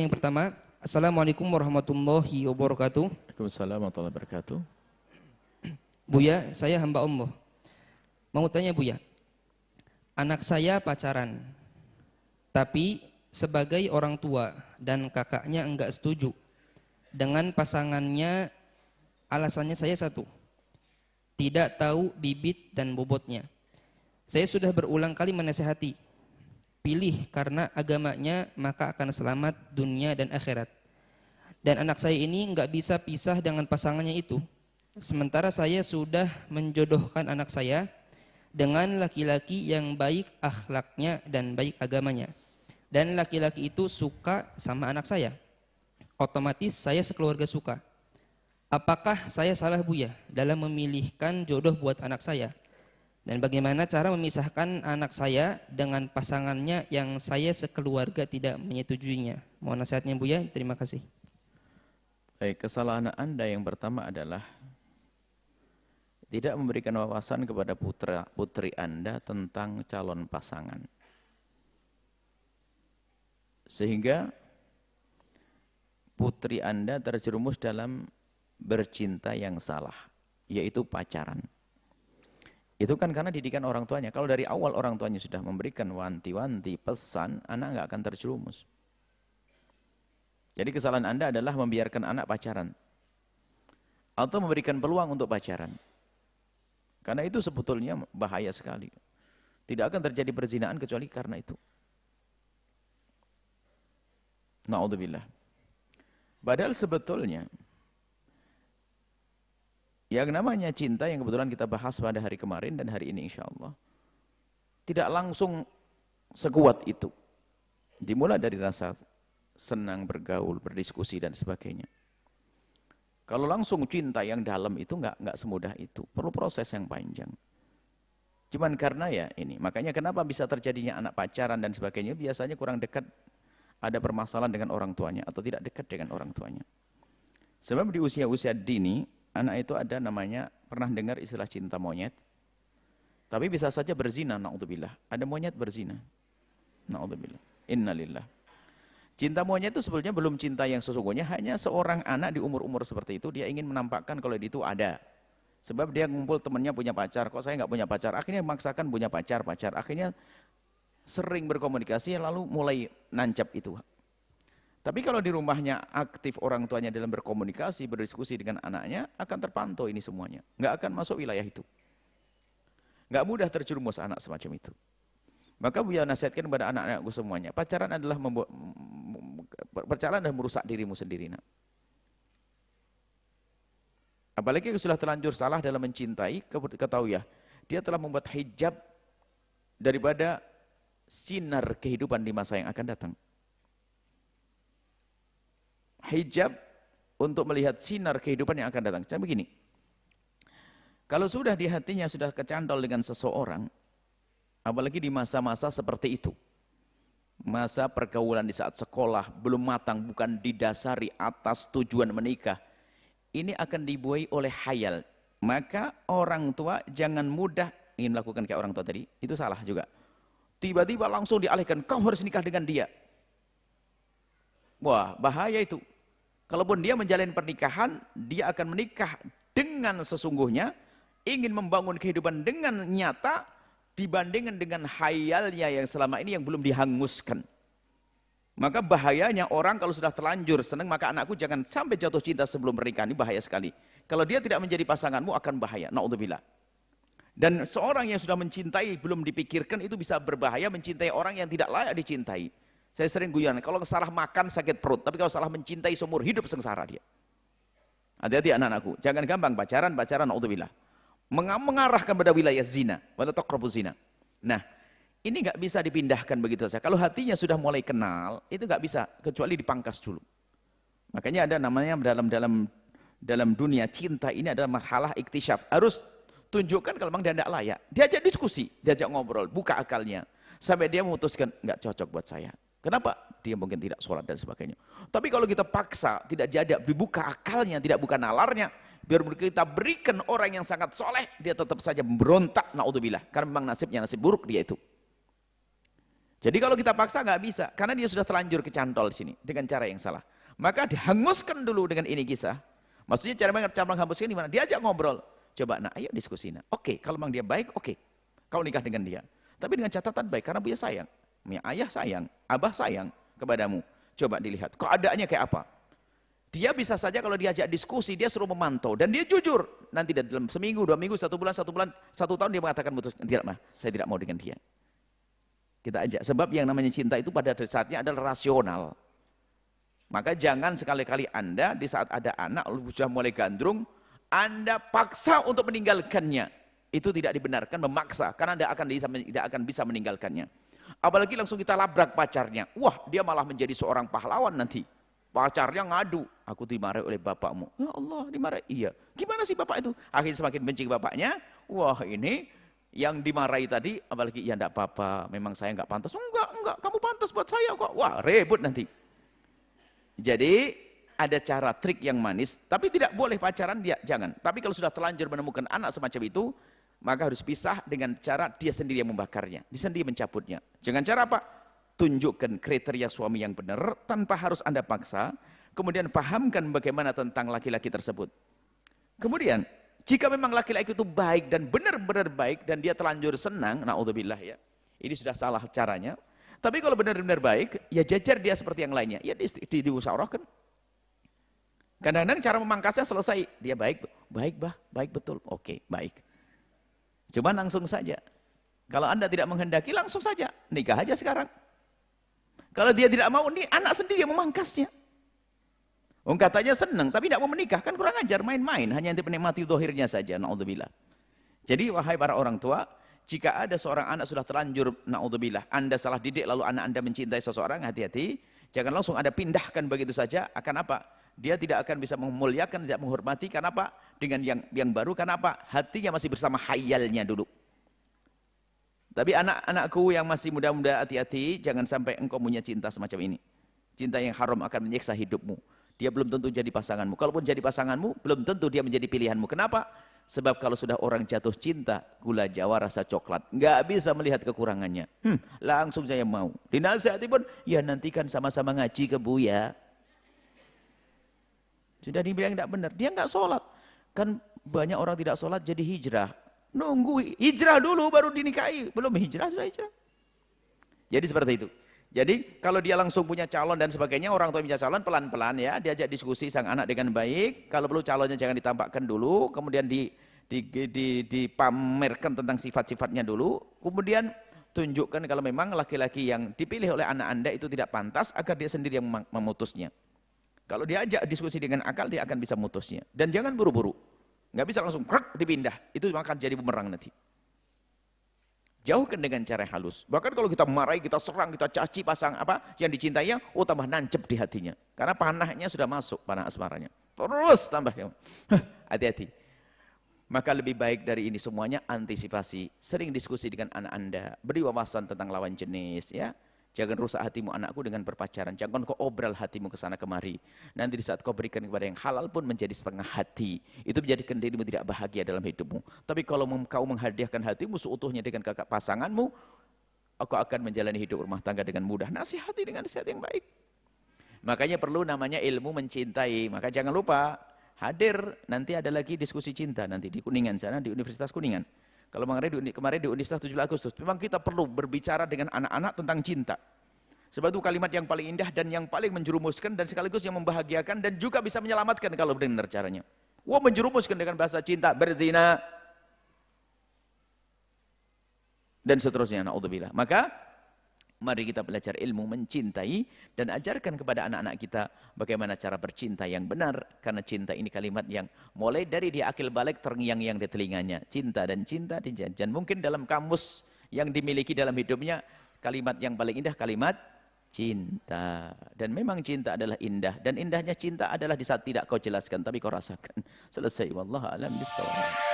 yang pertama. Assalamualaikum warahmatullahi wabarakatuh. Waalaikumsalam warahmatullahi wabarakatuh. Buya, saya hamba Allah. Mau tanya Buya, anak saya pacaran, tapi sebagai orang tua dan kakaknya enggak setuju dengan pasangannya. Alasannya saya satu, tidak tahu bibit dan bobotnya. Saya sudah berulang kali menasihati, pilih karena agamanya maka akan selamat dunia dan akhirat. Dan anak saya ini nggak bisa pisah dengan pasangannya itu. Sementara saya sudah menjodohkan anak saya dengan laki-laki yang baik akhlaknya dan baik agamanya. Dan laki-laki itu suka sama anak saya. Otomatis saya sekeluarga suka. Apakah saya salah Buya dalam memilihkan jodoh buat anak saya? Dan bagaimana cara memisahkan anak saya dengan pasangannya yang saya sekeluarga tidak menyetujuinya? Mohon nasihatnya Buya, terima kasih. Baik, kesalahan Anda yang pertama adalah tidak memberikan wawasan kepada putri Anda tentang calon pasangan. Sehingga putri Anda terjerumus dalam bercinta yang salah, yaitu pacaran. Itu kan karena didikan orang tuanya. Kalau dari awal orang tuanya sudah memberikan wanti-wanti, pesan, anak nggak akan terjerumus. Jadi kesalahan Anda adalah membiarkan anak pacaran. Atau memberikan peluang untuk pacaran. Karena itu sebetulnya bahaya sekali. Tidak akan terjadi perzinahan kecuali karena itu. Na'udzubillah. Padahal sebetulnya yang namanya cinta yang kebetulan kita bahas pada hari kemarin dan hari ini insya Allah tidak langsung sekuat itu. Dimulai dari rasa senang bergaul, berdiskusi dan sebagainya. Kalau langsung cinta yang dalam itu nggak semudah itu, perlu proses yang panjang. Cuman karena ya ini, makanya kenapa bisa terjadinya anak pacaran dan sebagainya, biasanya kurang dekat, ada permasalahan dengan orang tuanya atau tidak dekat dengan orang tuanya. Sebab di usia-usia dini, anak itu ada namanya, pernah dengar istilah cinta monyet? Tapi bisa saja berzina, na'udzubillah. Ada monyet berzina. Na'udzubillah. Innalillah. Cinta monyet itu sebetulnya belum cinta yang sesungguhnya, hanya seorang anak di umur-umur seperti itu, dia ingin menampakkan kalau itu ada. Sebab dia ngumpul temannya punya pacar, kok saya nggak punya pacar? Akhirnya memaksakan punya pacar. Akhirnya sering berkomunikasi, lalu mulai nancap itu. Tapi kalau di rumahnya aktif orang tuanya dalam berkomunikasi, berdiskusi dengan anaknya, akan terpantau ini semuanya. Nggak akan masuk wilayah itu. Nggak mudah terjerumus anak semacam itu. Maka Buya nasihatkan kepada anak-anakku semuanya, pacaran adalah merusak dirimu sendiri. Nak. Apalagi kalau sudah terlanjur salah dalam mencintai, ketahui ya, dia telah membuat hijab daripada sinar kehidupan di masa yang akan datang. Hijab untuk melihat sinar kehidupan yang akan datang. Saya begini, kalau sudah di hatinya sudah kecantol dengan seseorang, apalagi di masa-masa seperti itu, masa pergaulan di saat sekolah, belum matang, bukan didasari atas tujuan menikah, ini akan dibuai oleh khayal. Maka orang tua jangan mudah ingin melakukan kayak orang tua tadi, itu salah juga. Tiba-tiba langsung dialihkan, kau harus nikah dengan dia. Wah, bahaya itu. Kalaupun dia menjalin pernikahan, dia akan menikah dengan sesungguhnya, ingin membangun kehidupan dengan nyata, dibandingkan dengan khayalnya yang selama ini yang belum dihanguskan. Maka bahayanya orang kalau sudah terlanjur senang, maka anakku jangan sampai jatuh cinta sebelum pernikahan, ini bahaya sekali. Kalau dia tidak menjadi pasanganmu akan bahaya, na'udzubillah. Dan seorang yang sudah mencintai belum dipikirkan itu bisa berbahaya mencintai orang yang tidak layak dicintai. Saya sering guyon, kalau salah makan sakit perut, tapi kalau salah mencintai seumur hidup sengsara dia. Hati-hati anak-anakku, jangan gampang pacaran, na'udzubillah. Mengarahkan pada wilayah zina, wala taqrabuz zina. Nah, ini nggak bisa dipindahkan begitu saja. Kalau hatinya sudah mulai kenal, itu nggak bisa kecuali dipangkas dulu. Makanya ada namanya dalam dunia cinta ini adalah marhalah iktisyaf. Harus tunjukkan kalau memang dia tidak layak. Diajak diskusi, diajak ngobrol, buka akalnya. Sampai dia memutuskan, nggak cocok buat saya. Kenapa? Dia mungkin tidak sholat dan sebagainya. Tapi kalau kita paksa, tidak jadi, dibuka akalnya, tidak buka nalarnya, biar kita berikan orang yang sangat soleh, dia tetap saja berontak, na'udzubillah. Karena memang nasibnya nasib buruk dia itu. Jadi kalau kita paksa nggak bisa, karena dia sudah terlanjur kecantol di sini dengan cara yang salah. Maka dihanguskan dulu dengan ini kisah. Maksudnya cara menghanguskan gimana? Diajak ngobrol. Coba, nah ayo diskusi. Nah, oke, kalau memang dia baik, oke. Kau nikah dengan dia. Tapi dengan catatan baik, karena Buya sayang. Punya ayah sayang, abah sayang kepadamu. Coba dilihat, keadaannya kayak apa? Dia bisa saja kalau diajak diskusi, dia suruh memantau. Dan dia jujur. Nanti dalam seminggu, 2 minggu, 1 bulan, 1 tahun dia mengatakan tidak mah, saya tidak mau dengan dia. Kita ajak. Sebab yang namanya cinta itu pada saatnya adalah rasional. Maka jangan sekali-kali Anda di saat ada anak, sudah mulai gandrung, Anda paksa untuk meninggalkannya. Itu tidak dibenarkan, memaksa. Karena tidak akan bisa meninggalkannya. Apalagi langsung kita labrak pacarnya. Wah, dia malah menjadi seorang pahlawan nanti. Pacarnya ngadu, aku dimarahi oleh bapakmu. Ya Allah, dimarahi. Iya. Gimana sih bapak itu? Akhirnya semakin benci bapaknya. Wah, ini yang dimarahi tadi, apalagi ya enggak apa-apa, memang saya enggak pantas. Enggak, kamu pantas buat saya kok. Wah, ribut nanti. Jadi, ada cara trik yang manis, tapi tidak boleh pacaran, dia jangan. Tapi kalau sudah terlanjur menemukan anak semacam itu, maka harus pisah dengan cara dia sendiri yang membakarnya, dia sendiri mencabutnya. Jangan cara apa? Tunjukkan kriteria suami yang benar tanpa harus Anda paksa, kemudian pahamkan bagaimana tentang laki-laki tersebut. Kemudian, jika memang laki-laki itu baik dan benar-benar baik dan dia terlanjur senang, naudzubillah ya, ini sudah salah caranya. Tapi kalau benar-benar baik, ya jajar dia seperti yang lainnya, ya diusahakan. Kadang-kadang cara memangkasnya selesai, dia baik bah, baik betul, oke, baik. Cuma langsung saja. Kalau Anda tidak menghendaki, langsung saja nikah aja sekarang. Kalau dia tidak mau, ini anak sendiri yang memangkasnya. Katanya senang, tapi tidak mau menikah, kan kurang ajar, main-main, hanya untuk menikmati zahirnya saja, naudzubillah. Jadi wahai para orang tua, jika ada seorang anak sudah terlanjur, naudzubillah, Anda salah didik, lalu anak Anda mencintai seseorang, hati-hati, jangan langsung Anda pindahkan begitu saja, akan apa? Dia tidak akan bisa memuliakan, tidak menghormati, karena apa? Dengan yang baru, karena apa? Hatinya masih bersama khayalnya dulu. Tapi anak-anakku yang masih muda-muda, hati-hati, jangan sampai engkau punya cinta semacam ini. Cinta yang haram akan menyiksa hidupmu. Dia belum tentu jadi pasanganmu. Kalaupun jadi pasanganmu, belum tentu dia menjadi pilihanmu. Kenapa? Sebab kalau sudah orang jatuh cinta, gula Jawa rasa coklat. Nggak bisa melihat kekurangannya. Langsung saya mau. Dinasihati pun, ya nantikan sama-sama ngaji ke Buya. Sudah dibilang tidak benar. Dia nggak sholat. Kan banyak orang tidak sholat jadi hijrah. Nunggu hijrah dulu baru dinikahi. Belum hijrah, sudah hijrah. Jadi seperti itu. Jadi kalau dia langsung punya calon dan sebagainya, orang tua punya calon pelan-pelan ya, diajak diskusi sang anak dengan baik. Kalau perlu calonnya jangan ditampakkan dulu, kemudian dipamerkan tentang sifat-sifatnya dulu. Kemudian tunjukkan kalau memang laki-laki yang dipilih oleh anak Anda itu tidak pantas, agar dia sendiri yang memutusnya. Kalau diajak diskusi dengan akal, dia akan bisa memutusnya. Dan jangan buru-buru. Nggak bisa langsung dipindah, itu akan jadi bumerang nanti. Jauhkan dengan cara halus. Bahkan kalau kita marahi, kita serang, kita caci pasang apa yang dicintainya, tambah nancep di hatinya. Karena panahnya sudah masuk, panah asmaranya. Terus tambah. Hati-hati. Maka lebih baik dari ini semuanya antisipasi. Sering diskusi dengan anak Anda, beri wawasan tentang lawan jenis ya. Jangan rusak hatimu anakku dengan berpacaran. Jangan kau obral hatimu ke sana kemari. Nanti di saat kau berikan kepada yang halal pun menjadi setengah hati. Itu menjadikan dirimu tidak bahagia dalam hidupmu. Tapi kalau kau menghadiahkan hatimu seutuhnya dengan kakak pasanganmu, kau akan menjalani hidup rumah tangga dengan mudah. Nasihati dengan nasihat yang baik. Makanya perlu namanya ilmu mencintai. Maka jangan lupa hadir. Nanti ada lagi diskusi cinta nanti di Kuningan sana, di Universitas Kuningan. Kalau kemarin di Universitas 17 Agustus, memang kita perlu berbicara dengan anak-anak tentang cinta. Sebab itu kalimat yang paling indah dan yang paling menjerumuskan dan sekaligus yang membahagiakan dan juga bisa menyelamatkan kalau benar caranya. Wah, menjerumuskan dengan bahasa cinta, berzina, dan seterusnya. Naudzubillah. Maka mari kita belajar ilmu mencintai dan ajarkan kepada anak-anak kita bagaimana cara bercinta yang benar. Karena cinta ini kalimat yang mulai dari dia akil balik terngiang-ngiang di telinganya. Cinta dan cinta dan mungkin dalam kamus yang dimiliki dalam hidupnya kalimat yang paling indah kalimat cinta. Dan memang cinta adalah indah dan indahnya cinta adalah di saat tidak kau jelaskan tapi kau rasakan. Selesai. Wallahu a'lam bishawab.